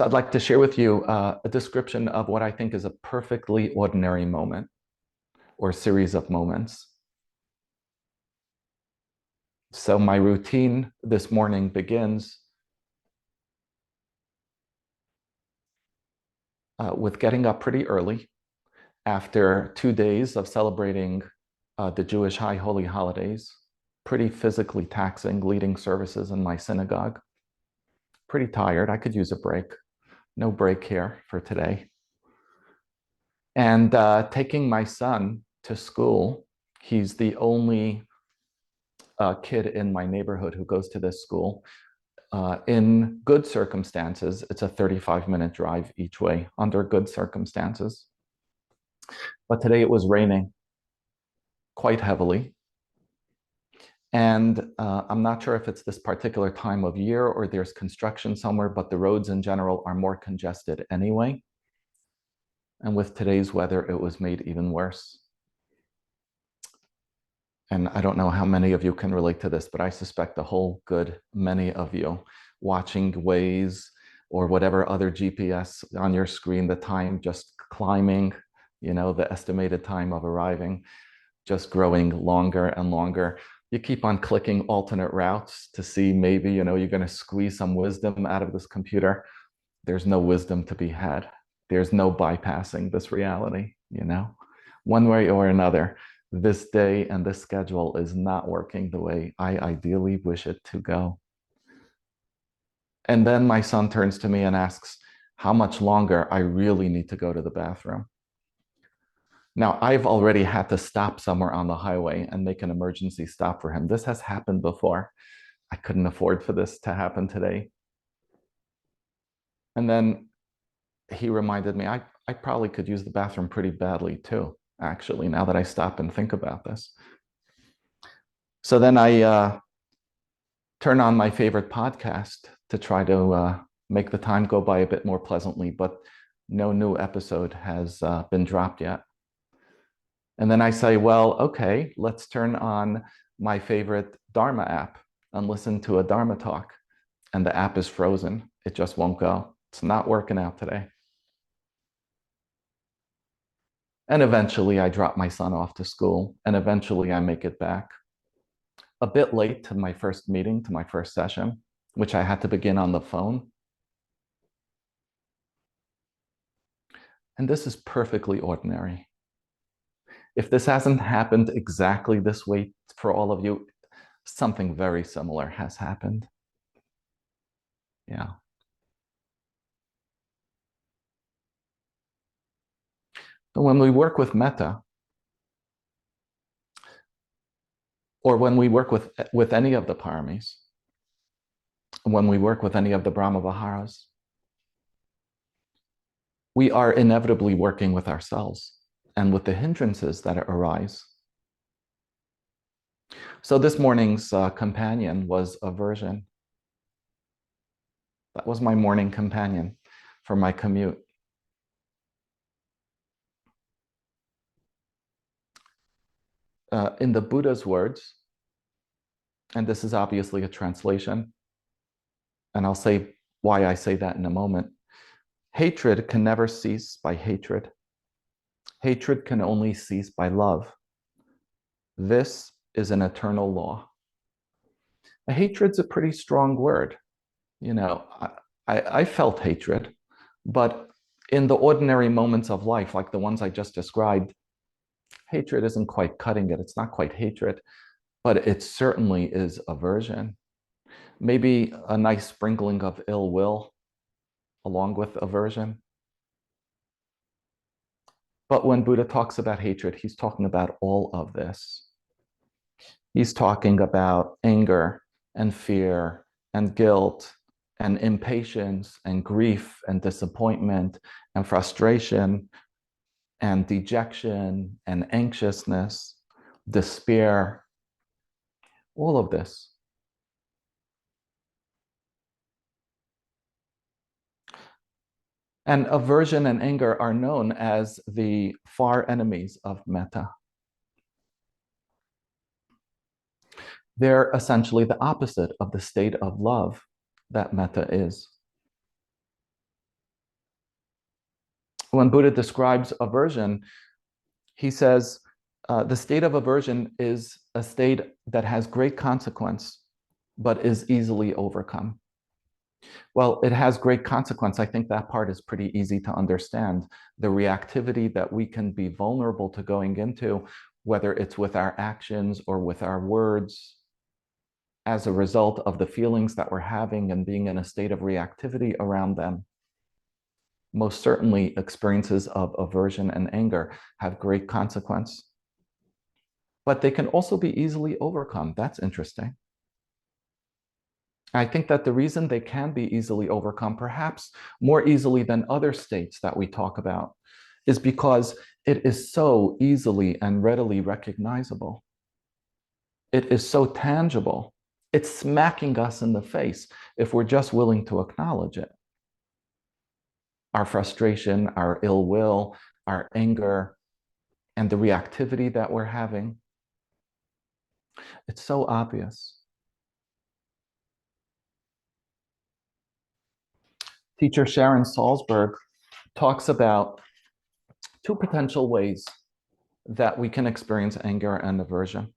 So I'd like to share with you a description of what I think is a perfectly ordinary moment or series of moments. So my routine this morning begins with getting up pretty early after 2 days of celebrating the Jewish High Holy Holidays, pretty physically taxing, leading services in my synagogue. Pretty tired. I could use a break. No break here for today. And taking my son to school. He's the only kid in my neighborhood who goes to this school. In good circumstances, it's a 35-minute drive each way under good circumstances. But today it was raining quite heavily. And I'm not sure if it's this particular time of year or there's construction somewhere, but the roads in general are more congested anyway. And with today's weather, it was made even worse. And I don't know how many of you can relate to this, but I suspect a whole good many of you watching Waze or whatever other GPS on your screen, the time just climbing, the estimated time of arriving, just growing longer and longer. You keep on clicking alternate routes to see maybe, you're going to squeeze some wisdom out of this computer. There's no wisdom to be had. There's no bypassing this reality, one way or another. This day and this schedule is not working the way I ideally wish it to go. And then my son turns to me and asks how much longer I really need to go to the bathroom. Now, I've already had to stop somewhere on the highway and make an emergency stop for him. This has happened before. I couldn't afford for this to happen today. And then he reminded me, I probably could use the bathroom pretty badly too, actually, now that I stop and think about this. So then I turn on my favorite podcast to try to make the time go by a bit more pleasantly, but no new episode has been dropped yet. And then I say, well, okay, let's turn on my favorite Dharma app and listen to a Dharma talk. And the app is frozen. It just won't go. It's not working out today. And eventually I drop my son off to school, and eventually I make it back. A bit late to my first meeting, to my first session, which I had to begin on the phone. And this is perfectly ordinary. If this hasn't happened exactly this way for all of you, something very similar has happened. Yeah. So when we work with Metta, or when we work with any of the paramis, when we work with any of the Brahma Viharas, we are inevitably working with ourselves and with the hindrances that arise. So this morning's companion was aversion. That was my morning companion for my commute. In the Buddha's words, and this is obviously a translation, and I'll say why I say that in a moment, hatred can never cease by hatred. Hatred can only cease by love. This is an eternal law. A hatred's a pretty strong word. I felt hatred, but in the ordinary moments of life, like the ones I just described, hatred isn't quite cutting it. It's not quite hatred, but it certainly is aversion. Maybe a nice sprinkling of ill will along with aversion. But when Buddha talks about hatred, he's talking about all of this. He's talking about anger and fear and guilt and impatience and grief and disappointment and frustration and dejection and anxiousness, despair, all of this. And aversion and anger are known as the far enemies of metta. They're essentially the opposite of the state of love that metta is. When Buddha describes aversion, he says, the state of aversion is a state that has great consequence, but is easily overcome. Well, it has great consequence. I think that part is pretty easy to understand. The reactivity that we can be vulnerable to going into, whether it's with our actions or with our words, as a result of the feelings that we're having and being in a state of reactivity around them. Most certainly, experiences of aversion and anger have great consequence, but they can also be easily overcome. That's interesting. I think that the reason they can be easily overcome, perhaps more easily than other states that we talk about, is because it is so easily and readily recognizable. It is so tangible. It's smacking us in the face if we're just willing to acknowledge it. Our frustration, our ill will, our anger, and the reactivity that we're having. It's so obvious. Teacher Sharon Salzberg talks about two potential ways that we can experience anger and aversion.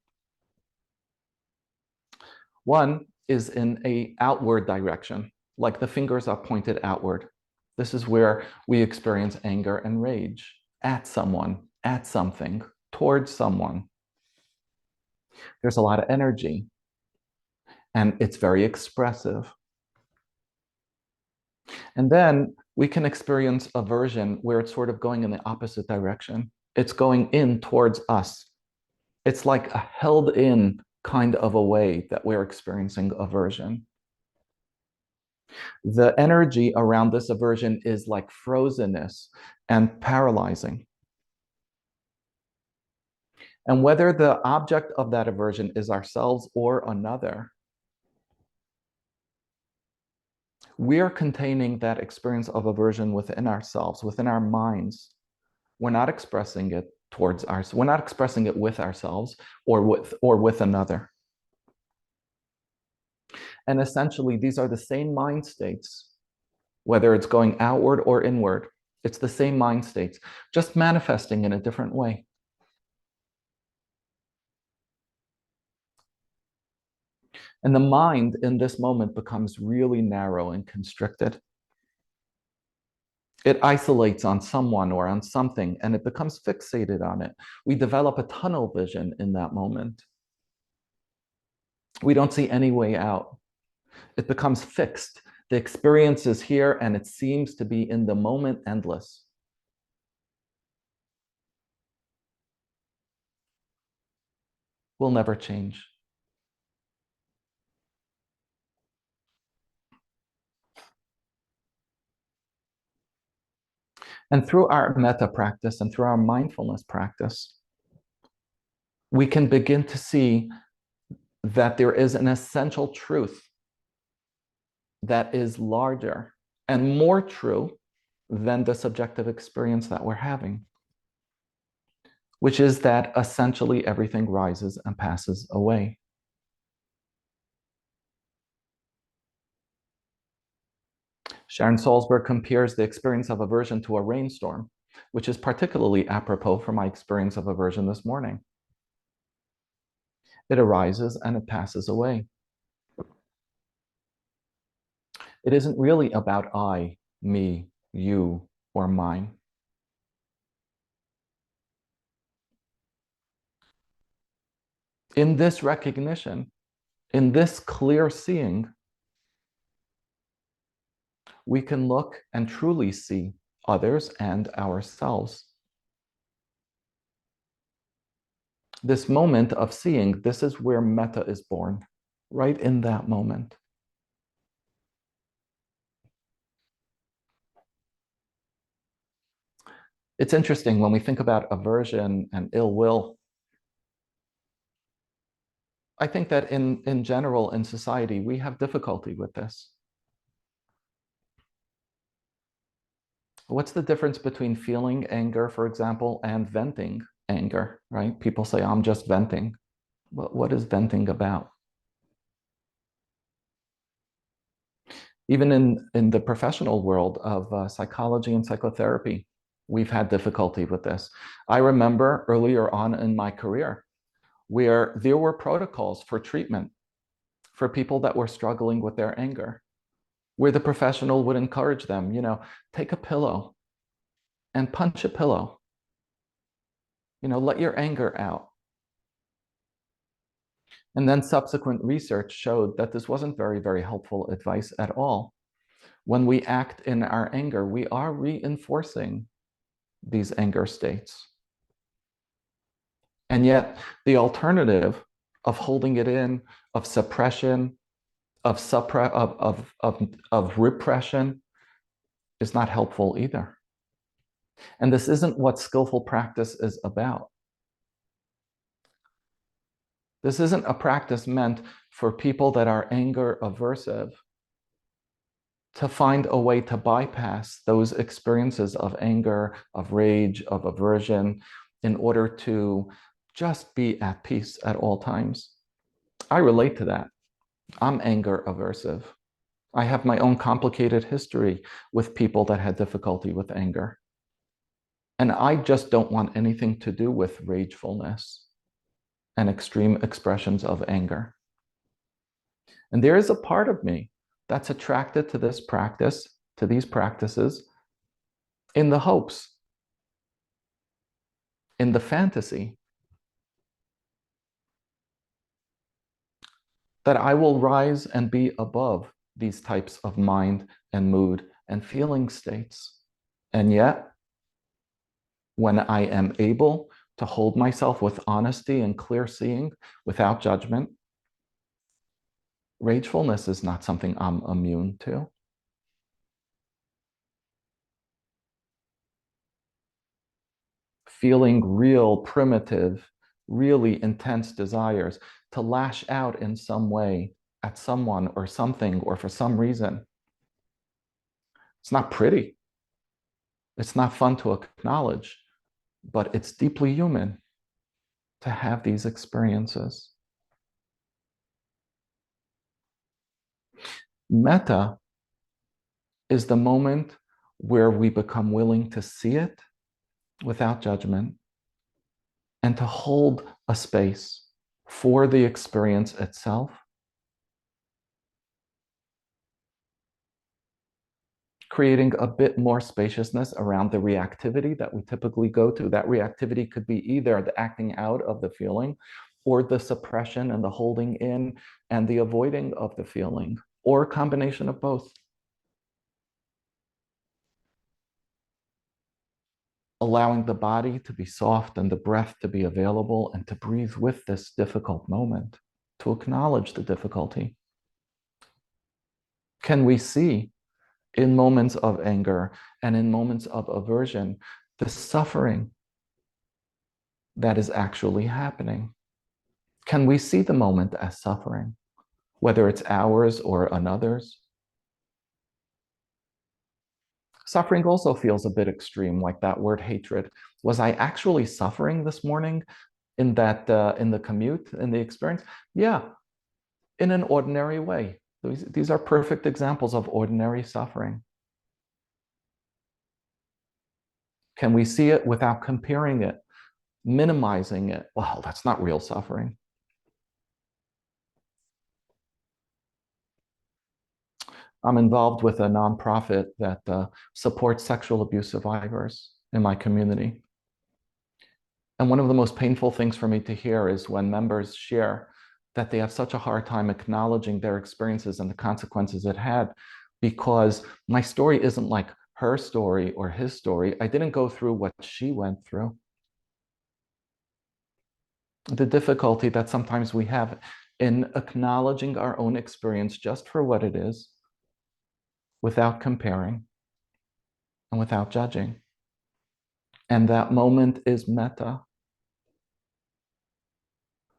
One is in an outward direction, like the fingers are pointed outward. This is where we experience anger and rage at someone, at something, towards someone. There's a lot of energy, and it's very expressive. And then we can experience aversion where it's sort of going in the opposite direction. It's going in towards us. It's like a held in kind of a way that we're experiencing aversion. The energy around this aversion is like frozenness and paralyzing. And whether the object of that aversion is ourselves or another, we are containing that experience of aversion within ourselves, within our minds. We're not expressing it towards ourselves. We're not expressing it with ourselves or with another. And essentially, these are the same mind states, whether it's going outward or inward. It's the same mind states, just manifesting in a different way. And the mind in this moment becomes really narrow and constricted. It isolates on someone or on something, and it becomes fixated on it. We develop a tunnel vision in that moment. We don't see any way out. It becomes fixed. The experience is here, and it seems to be in the moment endless. Will never change. And through our metta practice and through our mindfulness practice, we can begin to see that there is an essential truth that is larger and more true than the subjective experience that we're having, which is that essentially everything rises and passes away. Sharon Salzberg compares the experience of aversion to a rainstorm, which is particularly apropos for my experience of aversion this morning. It arises and it passes away. It isn't really about I, me, you, or mine. In this recognition, in this clear seeing, we can look and truly see others and ourselves. This moment of seeing, this is where metta is born, right in that moment. It's interesting when we think about aversion and ill will. I think that in general, in society, we have difficulty with this. What's the difference between feeling anger, for example, and venting anger, right? People say, I'm just venting. What is venting about? Even in the professional world of psychology and psychotherapy, We've had difficulty with this. I remember earlier on in my career where there were protocols for treatment for people that were struggling with their anger, where the professional would encourage them, take a pillow and punch a pillow, let your anger out. And then subsequent research showed that this wasn't very, very helpful advice at all. When we act in our anger, we are reinforcing these anger states. And yet, the alternative of holding it in, of suppression, of repression, is not helpful either. And this isn't what skillful practice is about. This isn't a practice meant for people that are anger aversive to find a way to bypass those experiences of anger, of rage, of aversion, in order to just be at peace at all times. I relate to that. I'm anger aversive. I have my own complicated history with people that had difficulty with anger. And I just don't want anything to do with ragefulness and extreme expressions of anger. And there is a part of me that's attracted to this practice, to these practices, in the hopes, in the fantasy, that I will rise and be above these types of mind and mood and feeling states. And yet, when I am able to hold myself with honesty and clear seeing without judgment, ragefulness is not something I'm immune to. Feeling real primitive, really intense desires to lash out in some way at someone or something or for some reason. It's not pretty. It's not fun to acknowledge, but it's deeply human to have these experiences. Metta is the moment where we become willing to see it without judgment and to hold a space for the experience itself, creating a bit more spaciousness around the reactivity that we typically go to. That reactivity could be either the acting out of the feeling or the suppression and the holding in and the avoiding of the feeling, or a combination of both. Allowing the body to be soft and the breath to be available and to breathe with this difficult moment, to acknowledge the difficulty. Can we see in moments of anger and in moments of aversion the suffering that is actually happening? Can we see the moment as suffering, whether it's ours or another's? Suffering also feels a bit extreme, like that word hatred. Was I actually suffering this morning in the commute, in the experience? Yeah, in an ordinary way. These are perfect examples of ordinary suffering. Can we see it without comparing it, minimizing it? Well, that's not real suffering. I'm involved with a nonprofit that supports sexual abuse survivors in my community. And one of the most painful things for me to hear is when members share that they have such a hard time acknowledging their experiences and the consequences it had, because my story isn't like her story or his story. I didn't go through what she went through. The difficulty that sometimes we have in acknowledging our own experience just for what it is, without comparing and without judging. And that moment is metta.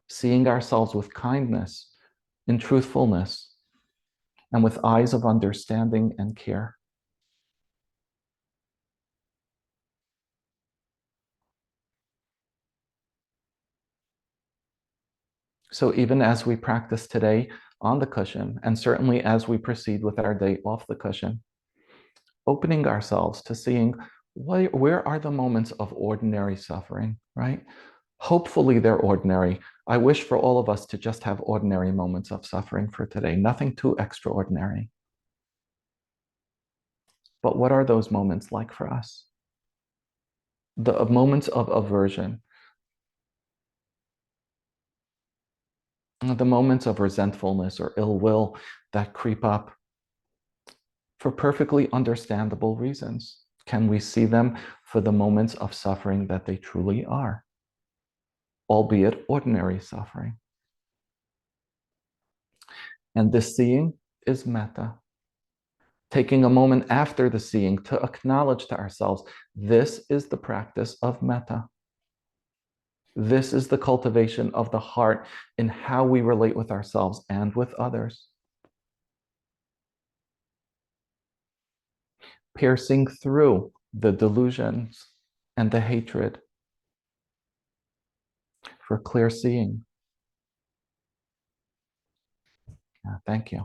Seeing ourselves with kindness, in truthfulness, and with eyes of understanding and care. So even as we practice today on the cushion, and certainly as we proceed with our day off the cushion, opening ourselves to seeing Where are the moments of ordinary suffering, right? Hopefully they're ordinary. I wish for all of us to just have ordinary moments of suffering for today, nothing too extraordinary. But what are those moments like for us? The moments of aversion, the moments of resentfulness or ill will that creep up for perfectly understandable reasons. Can we see them for the moments of suffering that they truly are, albeit ordinary suffering? And this seeing is metta. Taking a moment after the seeing to acknowledge to ourselves, this is the practice of metta. This is the cultivation of the heart in how we relate with ourselves and with others. Piercing through the delusions and the hatred for clear seeing. Thank you.